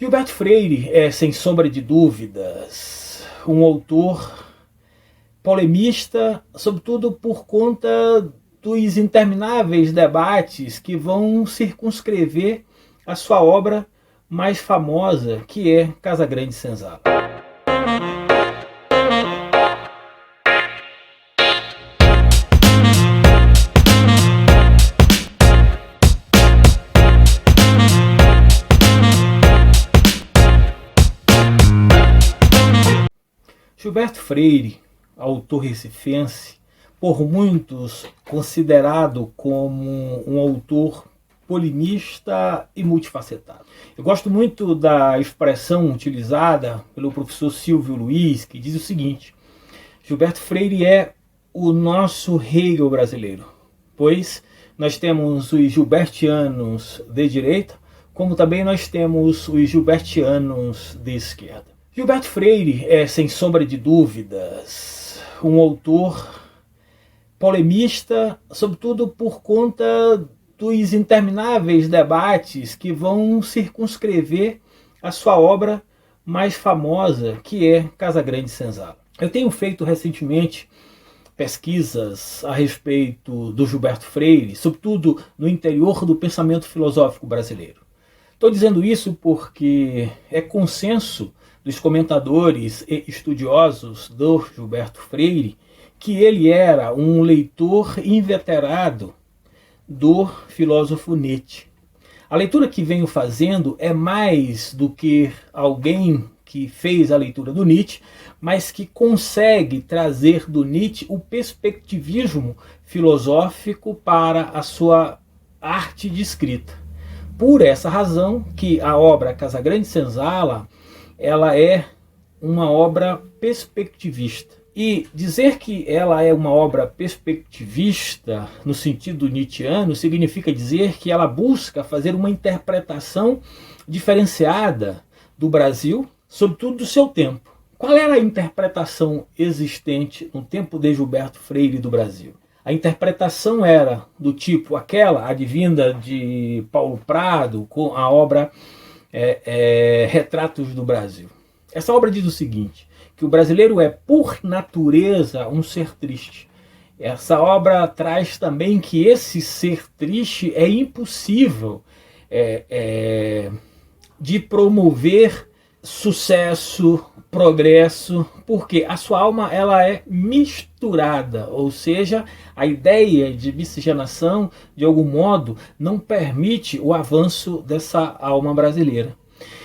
Gilberto Freire é, sem sombra de dúvidas, um autor polemista, sobretudo por conta dos intermináveis debates que vão circunscrever a sua obra mais famosa, que é Casagrande Senzala. Gilberto Freire, autor recifense, por muitos considerado como um autor polemista e multifacetado. Eu gosto muito da expressão utilizada pelo professor Silvio Luiz, que diz o seguinte: Gilberto Freire é o nosso Hegel brasileiro, pois nós temos os gilbertianos de direita, como também nós temos os gilbertianos de esquerda. Gilberto Freire é, sem sombra de dúvidas, um autor polemista, sobretudo por conta dos intermináveis debates que vão circunscrever a sua obra mais famosa, que é Casagrande Senzala. Eu tenho feito recentemente pesquisas a respeito do Gilberto Freire, sobretudo no interior do pensamento filosófico brasileiro. Estou dizendo isso porque é consenso dos comentadores e estudiosos do Gilberto Freire que ele era um leitor inveterado do filósofo Nietzsche. A leitura que venho fazendo é mais do que alguém que fez a leitura do Nietzsche, mas que consegue trazer do Nietzsche o perspectivismo filosófico para a sua arte de escrita. Por essa razão que a obra Casagrande Senzala ela é uma obra perspectivista. E dizer que ela é uma obra perspectivista no sentido nietzschiano significa dizer que ela busca fazer uma interpretação diferenciada do Brasil, sobretudo do seu tempo. Qual era a interpretação existente no tempo de Gilberto Freire do Brasil? A interpretação era do tipo aquela advinda de Paulo Prado com a obra Retratos do Brasil. Essa obra diz o seguinte, que o brasileiro é, por natureza, um ser triste. Essa obra traz também que esse ser triste é impossível de promover sucesso, progresso, porque a sua alma ela é misturada, ou seja, a ideia de miscigenação, de algum modo, não permite o avanço dessa alma brasileira.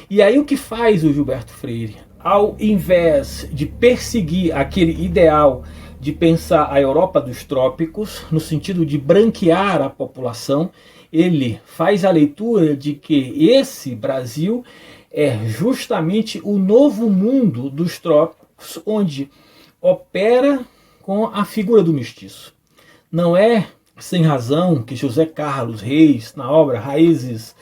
E aí o que faz o Gilberto Freire? Ao invés de perseguir aquele ideal de pensar a Europa dos trópicos, no sentido de branquear a população, ele faz a leitura de que esse Brasil é justamente o novo mundo dos trópicos, onde opera com a figura do mestiço. Não é sem razão que José Carlos Reis, na obra Raízes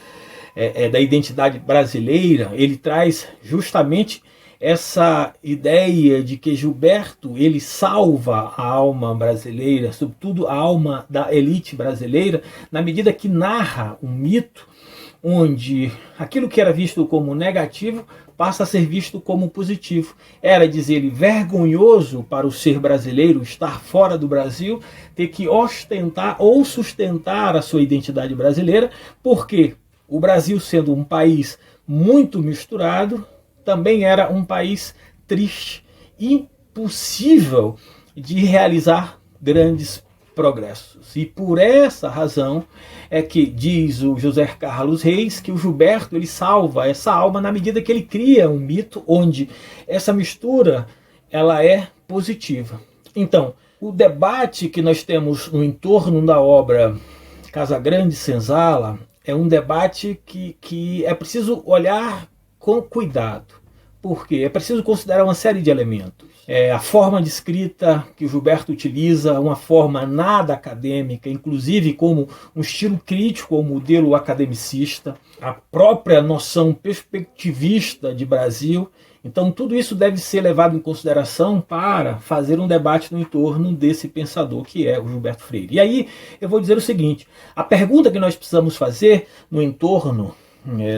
da Identidade Brasileira, ele traz justamente essa ideia de que Gilberto ele salva a alma brasileira, sobretudo a alma da elite brasileira, na medida que narra um mito onde aquilo que era visto como negativo passa a ser visto como positivo. Era, diz ele, vergonhoso para o ser brasileiro estar fora do Brasil, ter que ostentar ou sustentar a sua identidade brasileira, porque o Brasil, sendo um país muito misturado, também era um país triste, impossível de realizar grandes progressos. E por essa razão é que diz o José Carlos Reis que o Gilberto ele salva essa alma na medida que ele cria um mito onde essa mistura ela é positiva. Então, o debate que nós temos no entorno da obra Casagrande Senzala é um debate que é preciso olhar com cuidado, porque é preciso considerar uma série de elementos. A forma de escrita que o Gilberto utiliza, uma forma nada acadêmica, inclusive como um estilo crítico ao modelo academicista, a própria noção perspectivista de Brasil. Então tudo isso deve ser levado em consideração para fazer um debate no entorno desse pensador que é o Gilberto Freire. E aí eu vou dizer o seguinte, a pergunta que nós precisamos fazer no entorno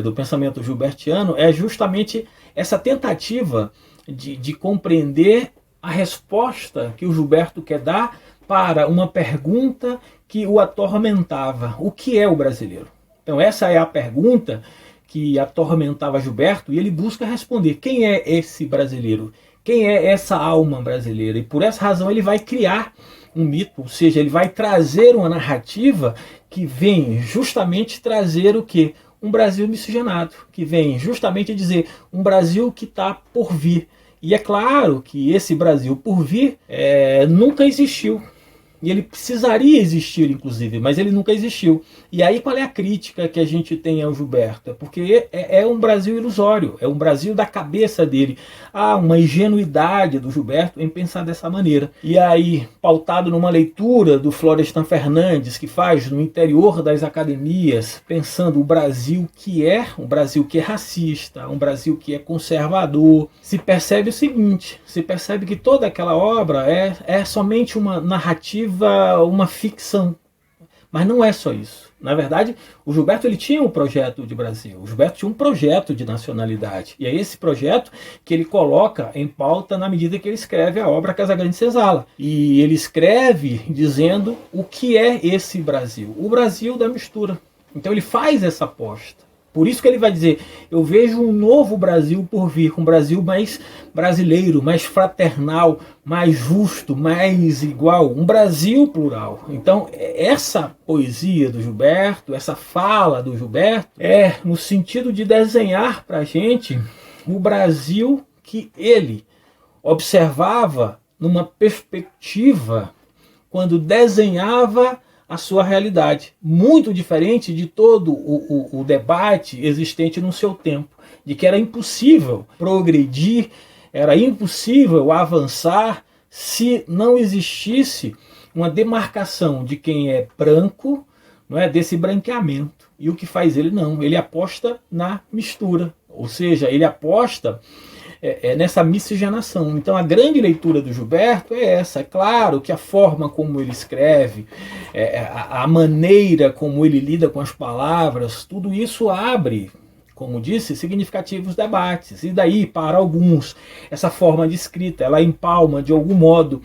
do pensamento gilbertiano é justamente essa tentativa de compreender a resposta que o Gilberto quer dar para uma pergunta que o atormentava. O que é o brasileiro? Então essa é a pergunta que atormentava Gilberto e ele busca responder. Quem é esse brasileiro? Quem é essa alma brasileira? E por essa razão ele vai criar um mito, ou seja, ele vai trazer uma narrativa que vem justamente trazer o quê? Um Brasil miscigenado, que vem justamente dizer um Brasil que está por vir. E é claro que esse Brasil por vir nunca existiu. E ele precisaria existir, inclusive, mas ele nunca existiu. E aí qual é a crítica que a gente tem ao Gilberto? Porque é um Brasil ilusório, é um Brasil da cabeça dele. Há uma ingenuidade do Gilberto em pensar dessa maneira. E aí, pautado numa leitura do Florestan Fernandes, que faz no interior das academias, pensando o Brasil que é racista, um Brasil que é conservador, se percebe o seguinte, se percebe que toda aquela obra é somente uma narrativa, uma ficção, mas não é só isso. Na verdade, o Gilberto ele tinha um projeto de Brasil, o Gilberto tinha um projeto de nacionalidade, e é esse projeto que ele coloca em pauta na medida que ele escreve a obra Casagrande Senzala. E ele escreve dizendo o que é esse Brasil, o Brasil da mistura. Então ele faz essa aposta. Por isso que ele vai dizer, eu vejo um novo Brasil por vir, um Brasil mais brasileiro, mais fraternal, mais justo, mais igual, um Brasil plural. Então essa poesia do Gilberto, essa fala do Gilberto, é no sentido de desenhar para a gente o Brasil que ele observava numa perspectiva quando desenhava a sua realidade, muito diferente de todo o debate existente no seu tempo, de que era impossível progredir, era impossível avançar se não existisse uma demarcação de quem é branco, não é, desse branqueamento. E o que faz ele não, ele aposta na mistura, ou seja, ele aposta nessa miscigenação. Então a grande leitura do Gilberto é essa. É claro que a forma como ele escreve, a maneira como ele lida com as palavras, tudo isso abre, como disse, significativos debates. E daí, para alguns, essa forma de escrita, ela empalma de algum modo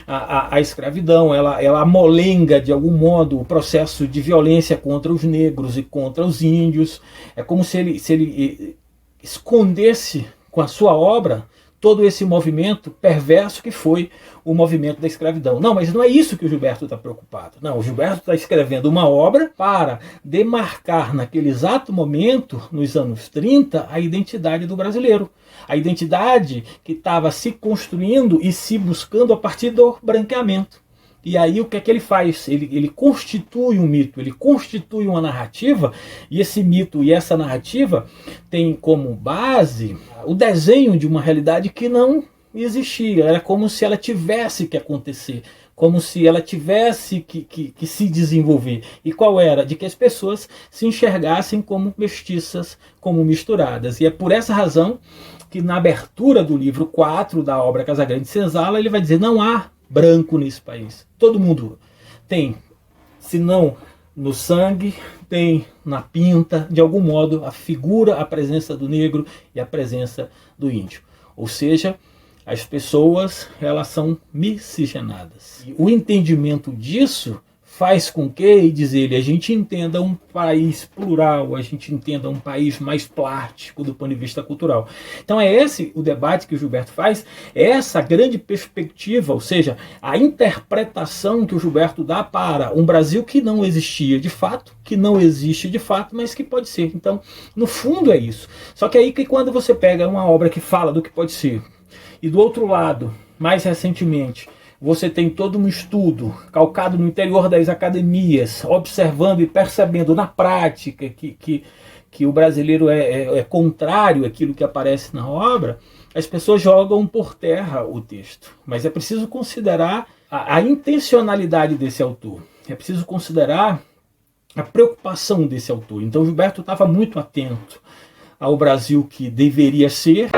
a escravidão, ela amolenga de algum modo o processo de violência contra os negros e contra os índios. É como se ele escondesse com a sua obra todo esse movimento perverso que foi o movimento da escravidão. Não, mas não é isso que o Gilberto está preocupado. Não, o Gilberto está escrevendo uma obra para demarcar naquele exato momento, nos anos 30, a identidade do brasileiro. A identidade que estava se construindo e se buscando a partir do branqueamento. E aí o que é que ele faz? Ele constitui um mito, ele constitui uma narrativa, e esse mito e essa narrativa tem como base o desenho de uma realidade que não existia. Era como se ela tivesse que acontecer, como se ela tivesse que se desenvolver. E qual era? De que as pessoas se enxergassem como mestiças, como misturadas. E é por essa razão que na abertura do livro 4 da obra Casagrande Senzala, ele vai dizer, não há branco nesse país. Todo mundo tem, se não no sangue, tem na pinta, de algum modo, a figura, a presença do negro e a presença do índio. Ou seja, as pessoas, elas são miscigenadas. E o entendimento disso faz com que, diz ele, a gente entenda um país plural, a gente entenda um país mais plástico do ponto de vista cultural. Então é esse o debate que o Gilberto faz, é essa grande perspectiva, ou seja, a interpretação que o Gilberto dá para um Brasil que não existia de fato, que não existe de fato, mas que pode ser. Então, no fundo é isso. Só que aí que quando você pega uma obra que fala do que pode ser, e do outro lado, mais recentemente, você tem todo um estudo calcado no interior das academias, observando e percebendo na prática que o brasileiro é contrário àquilo que aparece na obra, as pessoas jogam por terra o texto. Mas é preciso considerar a intencionalidade desse autor, é preciso considerar a preocupação desse autor. Então Gilberto estava muito atento ao Brasil que deveria ser.